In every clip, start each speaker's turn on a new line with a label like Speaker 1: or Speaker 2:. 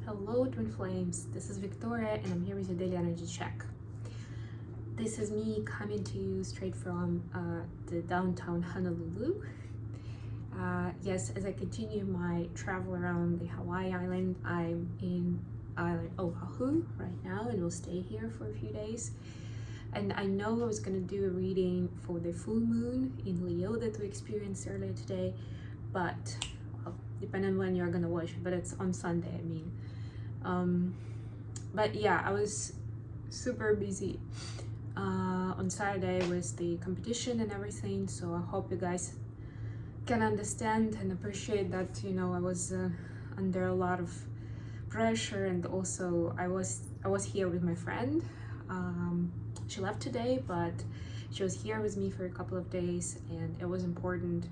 Speaker 1: Hello twin flames, this is Victoria and I'm here with your daily energy check. This is me coming to you straight from the downtown Honolulu. Yes, as I continue my travel around the Hawaii island, I'm in island Oahu right now and will stay here for a few days. And I know I was going to do a reading for the full moon in Leo that we experienced earlier today, but well, depending on when you're going to watch it, but it's on Sunday, I mean. But yeah, I was super busy on Saturday with the competition and everything, so I hope you guys can understand and appreciate that, you know, I was under a lot of pressure, and also I was here with my friend. She left today, but she was here with me for a couple of days, and it was important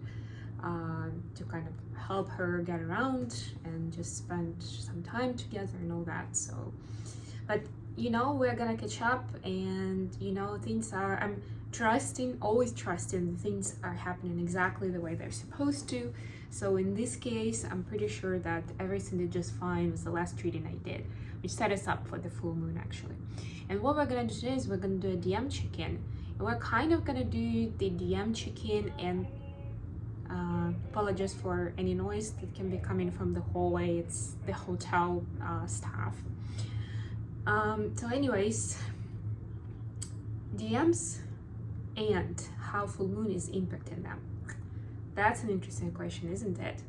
Speaker 1: to kind of help her get around and just spend some time together and all that. So, but you know, we're gonna catch up, and you know, I'm always trusting things are happening exactly the way they're supposed to. So in this case, I'm pretty sure that everything did just fine with the last reading I did, which set us up for the full moon actually. And what we're gonna do today is we're gonna do a DM check-in. And we're kind of gonna do the DM check-in, and apologize for any noise that can be coming from the hallway. It's the hotel staff. So anyways, DMs and how full moon is impacting them. That's an interesting question, isn't it?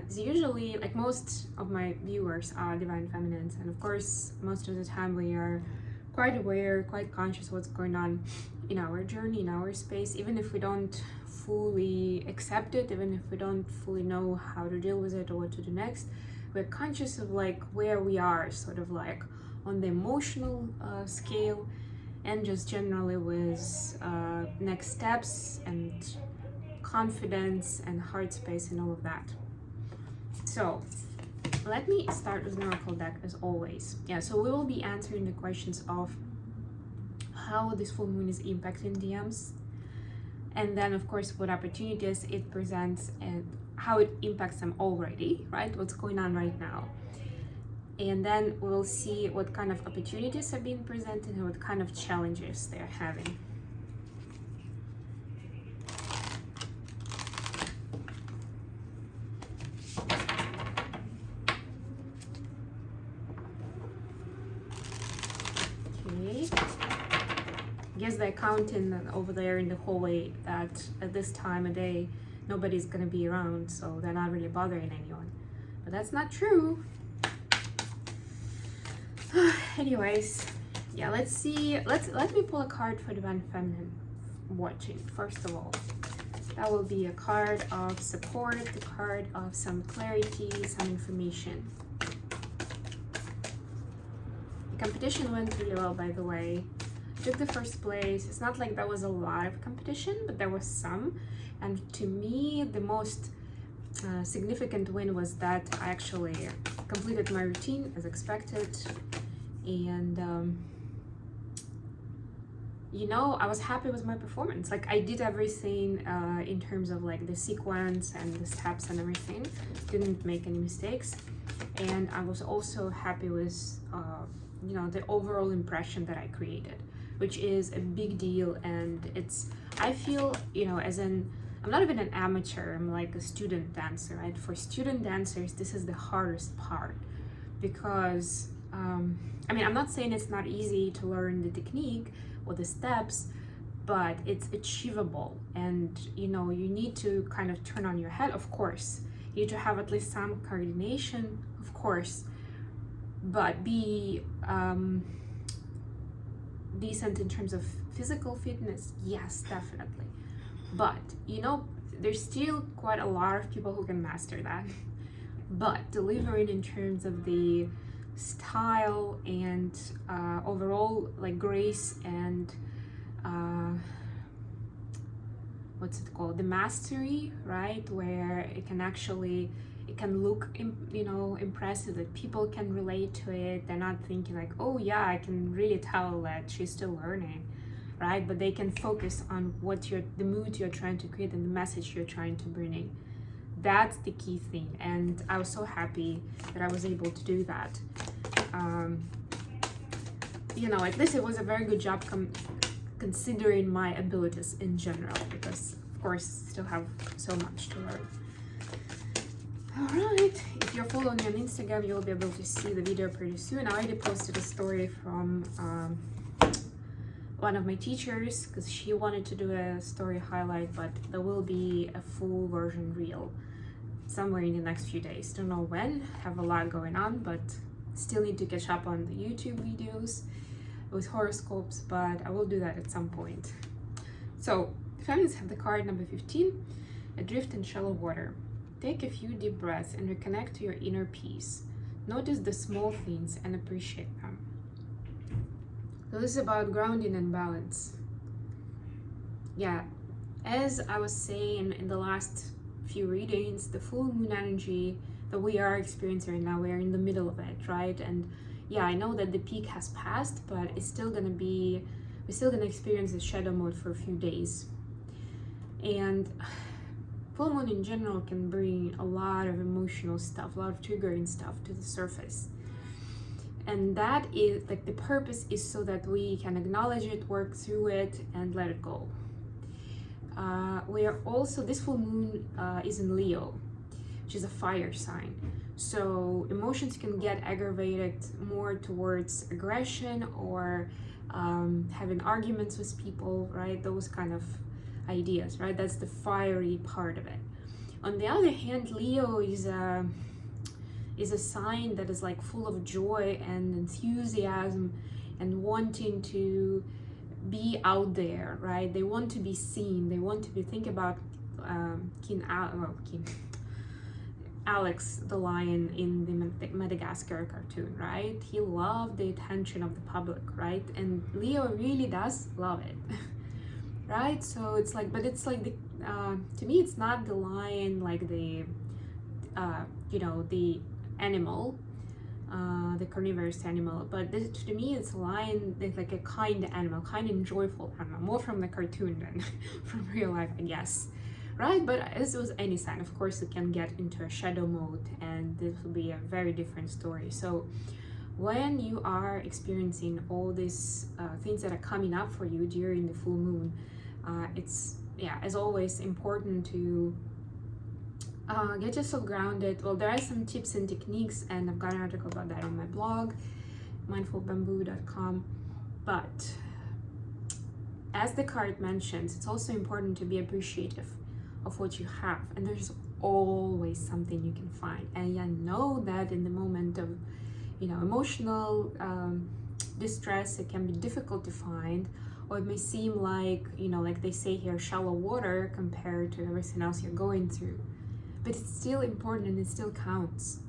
Speaker 1: So usually, like, most of my viewers are divine feminines, and of course most of the time we are quite aware, quite conscious what's going on in our journey, in our space, even if we don't fully accept it, even if we don't fully know how to deal with it or what to do next. We're conscious of like where we are, sort of like on the emotional scale, and just generally with next steps and confidence and heart space and all of that. So let me start with Miracle deck as always. Yeah, so we will be answering the questions of how this full moon is impacting DMs, and then of course what opportunities it presents and how it impacts them already, right? What's going on right now. And then we'll see what kind of opportunities are being presented and what kind of challenges they're having. Okay. I guess they're counting over there in the hallway that at this time of day nobody's gonna be around, so they're not really bothering anyone. But that's not true. Anyways, yeah, let's see. Let me pull a card for Divine Feminine watching. First of all, that will be a card of support, the card of some clarity, some information. The competition went really well, by the way. Took the first place. It's not like there was a lot of competition, but there was some. And to me, the most significant win was that I actually completed my routine as expected. And you know, I was happy with my performance. Like, I did everything in terms of like the sequence and the steps and everything. Didn't make any mistakes. And I was also happy with you know, the overall impression that I created, which is a big deal. And it's, I feel, you know, I'm not even an amateur, I'm like a student dancer, right? For student dancers, this is the hardest part, because I mean, I'm not saying it's not easy to learn the technique or the steps, but it's achievable. And you know, you need to kind of turn on your head, of course. You need to have at least some coordination, of course, but be decent in terms of physical fitness, yes, definitely. But you know, there's still quite a lot of people who can master that. But delivering in terms of the style and overall like grace and what's it called, the mastery, right, where it can look, you know, impressive, that people can relate to it. They're not thinking like, oh yeah, I can really tell that she's still learning, right? But they can focus on the mood you're trying to create and the message you're trying to bring in. That's the key thing, and I was so happy that I was able to do that. You know, at least it was a very good job considering my abilities in general, because of course still have so much to learn. All right, if you're following me on Instagram, you'll be able to see the video pretty soon. I already posted a story from one of my teachers, because she wanted to do a story highlight, but there will be a full version reel somewhere in the next few days. Don't know when, have a lot going on, but still need to catch up on the YouTube videos with horoscopes, but I will do that at some point. So feminists have the card number 15, Adrift in Shallow Water. Take a few deep breaths and reconnect to your inner peace. Notice the small things and appreciate them. So this is about grounding and balance. Yeah, as I was saying in the last few readings, the full moon energy that we are experiencing right now, we're in the middle of it, right? And yeah, I know that the peak has passed, but it's still gonna be, we're still gonna experience the shadow mode for a few days. And full moon in general can bring a lot of emotional stuff, a lot of triggering stuff to the surface. And that is like, the purpose is so that we can acknowledge it, work through it, and let it go. We are also, this full moon is in Leo, which is a fire sign. So emotions can get aggravated more towards aggression or having arguments with people, right? Those kind of ideas, right? That's the fiery part of it. On the other hand, Leo is a sign that is like full of joy and enthusiasm and wanting to be out there, right? They want to be seen. They want to be, think about Alex the lion in the Madagascar cartoon, right? He loved the attention of the public, right? And Leo really does love it. Right? So it's like, but it's like the to me it's not the lion like the you know, the animal, the carnivorous animal, but this, to me it's a lion. It's like a kind animal, kind and joyful animal, more from the cartoon than from real life, I guess, right? But as with any sign, of course it can get into a shadow mode, and this will be a very different story. So when you are experiencing all these things that are coming up for you during the full moon, it's, yeah, as always, important to get yourself grounded. Well, there are some tips and techniques, and I've got an article about that on my blog, mindfulbamboo.com. But as the card mentions, it's also important to be appreciative of what you have, and there's always something you can find. And I know that in the moment of, you know, emotional distress, it can be difficult to find, or it may seem like, you know, like they say here, shallow water compared to everything else you're going through. But it's still important and it still counts.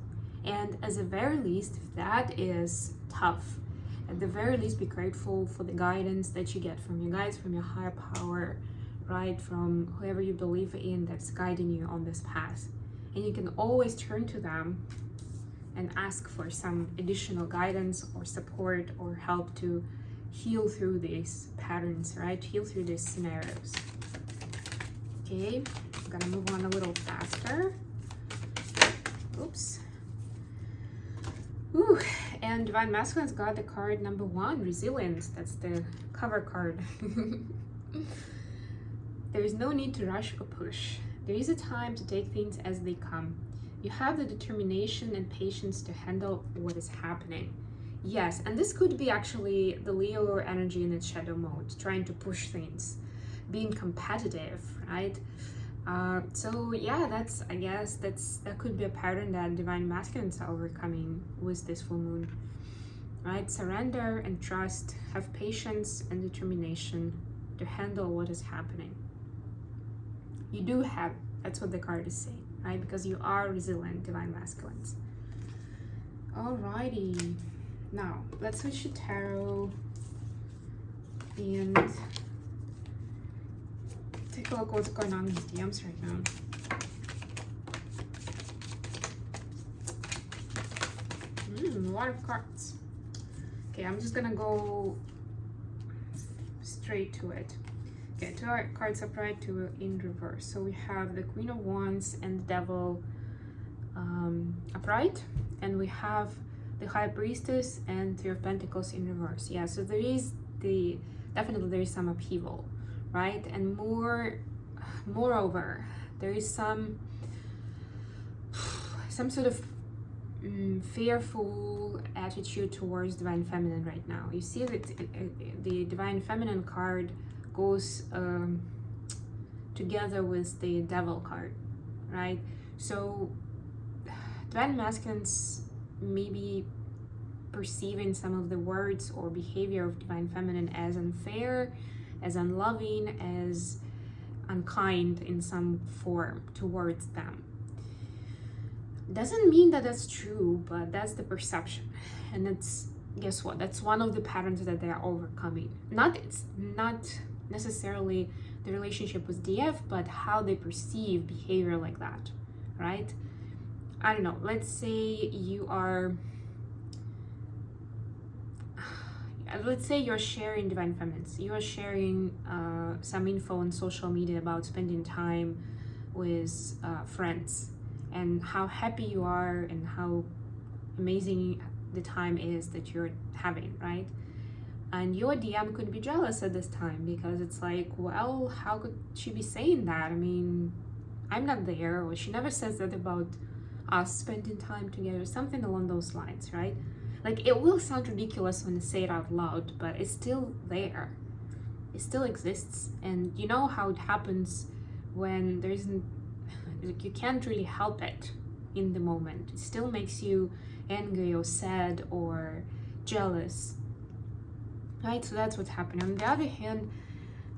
Speaker 1: And as a very least, if that is tough, at the very least be grateful for the guidance that you get from your guides, from your higher power, right? From whoever you believe in that's guiding you on this path. And you can always turn to them and ask for some additional guidance or support or help to heal through these patterns, right? Heal through these scenarios. Okay, I'm gonna move on a little faster. Oops. Ooh, and Divine Masculine's got the card number 1, Resilience. That's the cover card. There is no need to rush or push. There is a time to take things as they come. You have the determination and patience to handle what is happening. Yes, and this could be actually the Leo energy in its shadow mode, trying to push things, being competitive, right? So yeah, that's, I guess that could be a pattern that Divine Masculines are overcoming with this full moon, right? Surrender and trust, have patience and determination to handle what is happening. You do have, that's what the card is saying, right? Because you are resilient, Divine Masculines. Alrighty. Now, let's switch to tarot and take a look what's going on with DMs right now. A lot of cards. Okay, I'm just gonna go straight to it. Okay, two cards upright, two in reverse. So we have the Queen of Wands and the Devil upright, and we have the High Priestess and Three of Pentacles in reverse. Yeah, so there is definitely there is some upheaval, right? And moreover, there is some sort of fearful attitude towards Divine Feminine right now. You see that the Divine Feminine card goes together with the Devil card, right? So Divine Masculines maybe perceiving some of the words or behavior of Divine Feminine as unfair, as unloving, as unkind in some form towards them. Doesn't mean that that's true, but that's the perception. And it's, guess what, that's one of the patterns that they are overcoming. It's not necessarily the relationship with DF, but how they perceive behavior like that, right? I don't know, let's say you're sharing Divine Feminines. You are sharing some info on social media about spending time with friends and how happy you are and how amazing the time is that you're having, right? And your DM could be jealous at this time because it's like, well, how could she be saying that? I mean, I'm not there, or she never says that about us spending time together, something along those lines, right? Like, it will sound ridiculous when you say it out loud, but it's still there. It still exists. And you know how it happens when there isn't, like, you can't really help it in the moment. It still makes you angry or sad or jealous, right? So that's what's happening. On the other hand,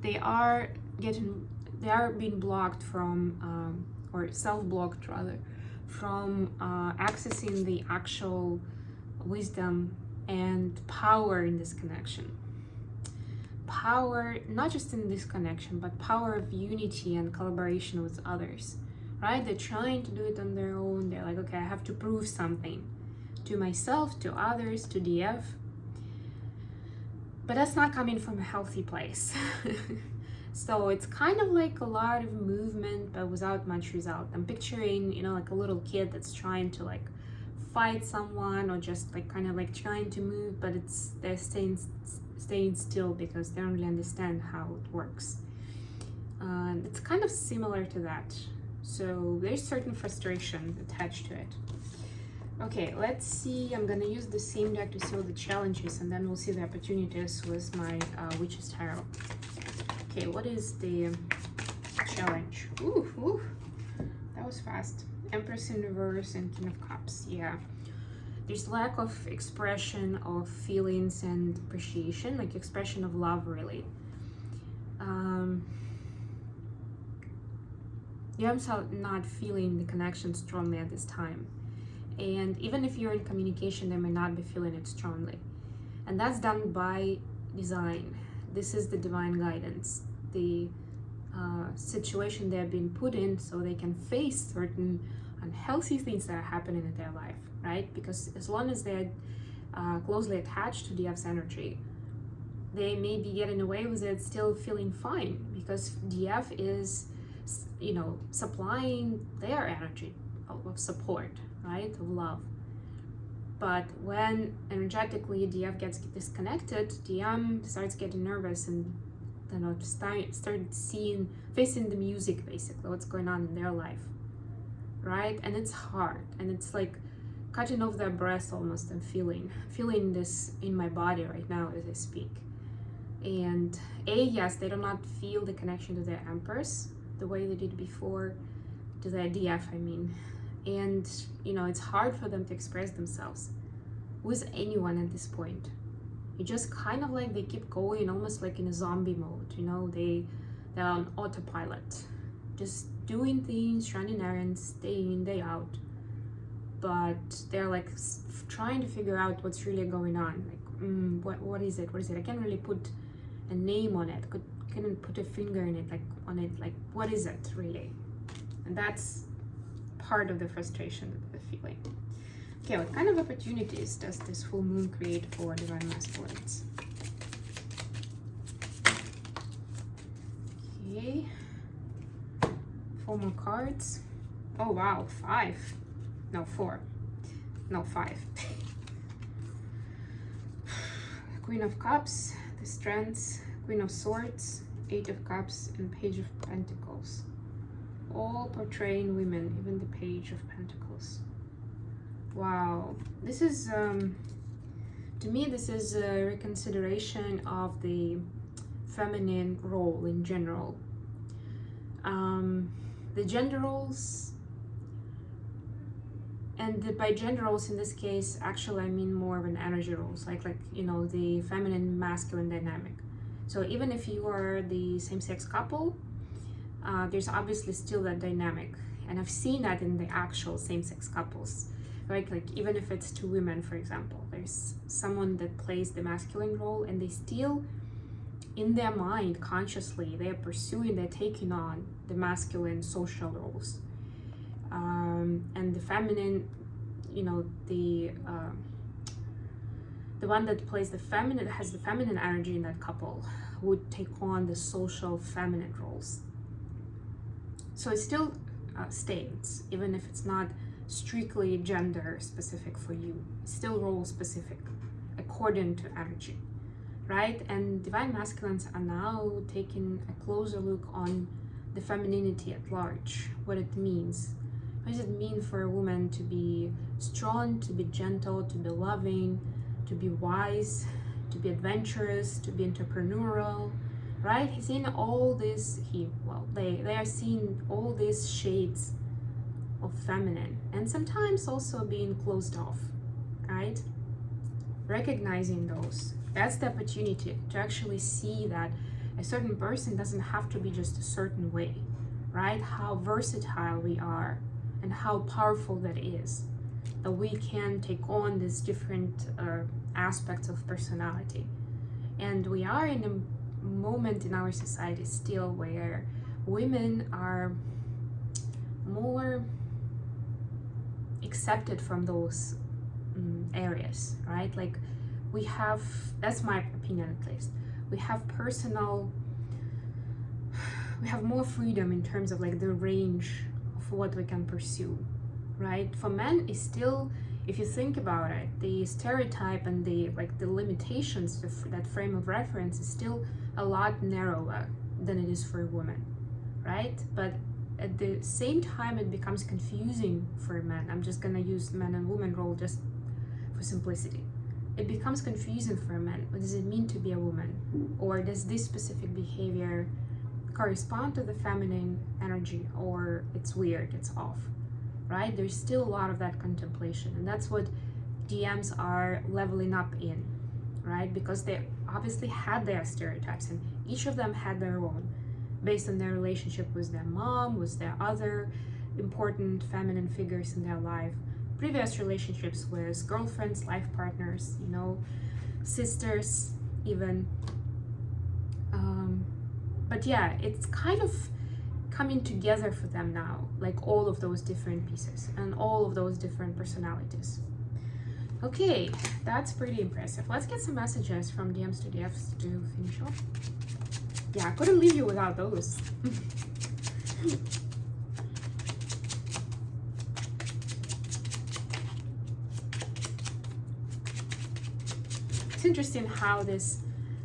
Speaker 1: they are being blocked from, or self-blocked rather, from accessing the actual wisdom and power in this connection. Power, not just in this connection, but power of unity and collaboration with others, right? They're trying to do it on their own. They're like, okay, I have to prove something to myself, to others, to DF. But that's not coming from a healthy place. So it's kind of like a lot of movement, but without much result. I'm picturing, you know, like a little kid that's trying to like fight someone, or just like kind of like trying to move, but they're staying still because they don't really understand how it works. It's kind of similar to that. So there's certain frustration attached to it. Okay, let's see. I'm gonna use the same deck to see all the challenges, and then we'll see the opportunities with my Witch's Tarot. Okay, what is the challenge? Ooh, that was fast. Empress in reverse and King of Cups. Yeah, there's lack of expression of feelings and appreciation, like expression of love, really. You're not feeling the connection strongly at this time, and even if you're in communication, they may not be feeling it strongly, and that's done by design. This is the divine guidance, the situation they're being put in so they can face certain unhealthy things that are happening in their life, right? Because as long as they're closely attached to DF's energy, they may be getting away with it still feeling fine, because DF is, you know, supplying their energy of support, right, of love. But when energetically DF gets disconnected, DM starts getting nervous and, you know, facing the music, basically, what's going on in their life, right? And it's hard, and it's like cutting off their breath almost, and feeling this in my body right now as I speak. And yes, they do not feel the connection to their Empress the way they did before, to their DF, I mean. And, you know, it's hard for them to express themselves with anyone at this point. You just kind of like, they keep going almost like in a zombie mode, you know, they're on autopilot, just doing things, running errands, day in, day out. But they're like trying to figure out what's really going on. Like, what is it? I can't really put a name on it. Couldn't put a finger in it, like on it, like what is it really? And that's part of the frustration that they're feeling. Okay, what kind of opportunities does this full moon create for divine masculines? Okay. 4 more cards. Oh wow, 5. No, 4. No, 5. Queen of Cups, the Strength, Queen of Swords, 8 of Cups, and Page of Pentacles. All portraying women, even the Page of Pentacles. Wow, this is, to me, this is a reconsideration of the feminine role in general. The gender roles, and by gender roles in this case, actually I mean more of an energy roles, like you know, the feminine masculine dynamic. So even if you are the same-sex couple, there's obviously still that dynamic, and I've seen that in the actual same-sex couples, right? Like even if it's 2 women, for example, there's someone that plays the masculine role, and they still, in their mind, consciously, they're pursuing, they're taking on the masculine social roles, and the feminine, you know, the one that plays the feminine, has the feminine energy in that couple, would take on the social feminine roles. So it still stays, even if it's not strictly gender specific for you, it's still role specific according to energy, right? And divine masculines are now taking a closer look on the femininity at large, what it means. What does it mean for a woman to be strong, to be gentle, to be loving, to be wise, to be adventurous, to be entrepreneurial, right? He's seeing all this, they are seeing all these shades of feminine, and sometimes also being closed off, right? Recognizing those. That's the opportunity to actually see that a certain person doesn't have to be just a certain way, right? How versatile we are and how powerful that is, that we can take on these different aspects of personality. And we are in a moment in our society still where women are more accepted from those areas, right? Like we have, that's my opinion at least, we have more freedom in terms of like the range of what we can pursue, right? For men, it's still, if you think about it, the stereotype and the limitations, that frame of reference is still a lot narrower than it is for a woman, right? But at the same time, it becomes confusing for men. I'm just gonna use man and woman role just for simplicity. It becomes confusing for men. What does it mean to be a woman? Or does this specific behavior correspond to the feminine energy, or it's weird, it's off, right? There's still a lot of that contemplation, and that's what DMs are leveling up in, right? Because they obviously had their stereotypes, and each of them had their own, based on their relationship with their mom, with their other important feminine figures in their life, previous relationships with girlfriends, life partners, you know, sisters even. But yeah, it's kind of coming together for them now, like all of those different pieces and all of those different personalities. Okay, that's pretty impressive. Let's get some messages from DMs to DFs to finish off. Yeah, I couldn't leave you without those. It's interesting how this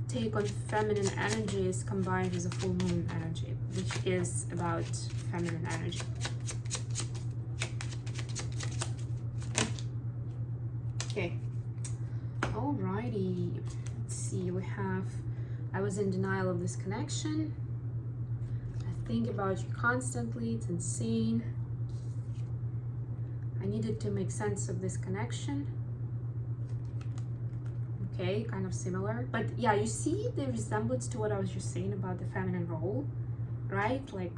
Speaker 1: take on feminine energy is combined with a full moon energy, which is about feminine energy. Okay, alrighty, let's see, we have, I was in denial of this connection. I think about you constantly, it's insane. I needed to make sense of this connection. Okay, kind of similar, but yeah, you see the resemblance to what I was just saying about the feminine role, right? Like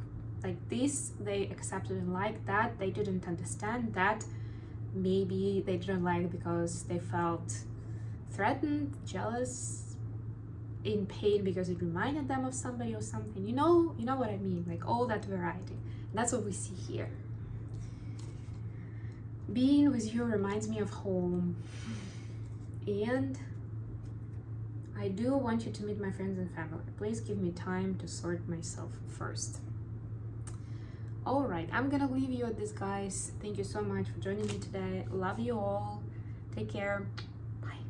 Speaker 1: this, they accepted and liked that. They didn't understand that. Maybe they didn't like because they felt threatened, jealous, in pain because it reminded them of somebody or something. You know what I mean? Like all that variety. That's what we see here. Being with you reminds me of home, and I do want you to meet my friends and family. Please give me time to sort myself first. All right, I'm gonna leave you at this, guys. Thank you so much for joining me today. Love you all. Take care. Bye.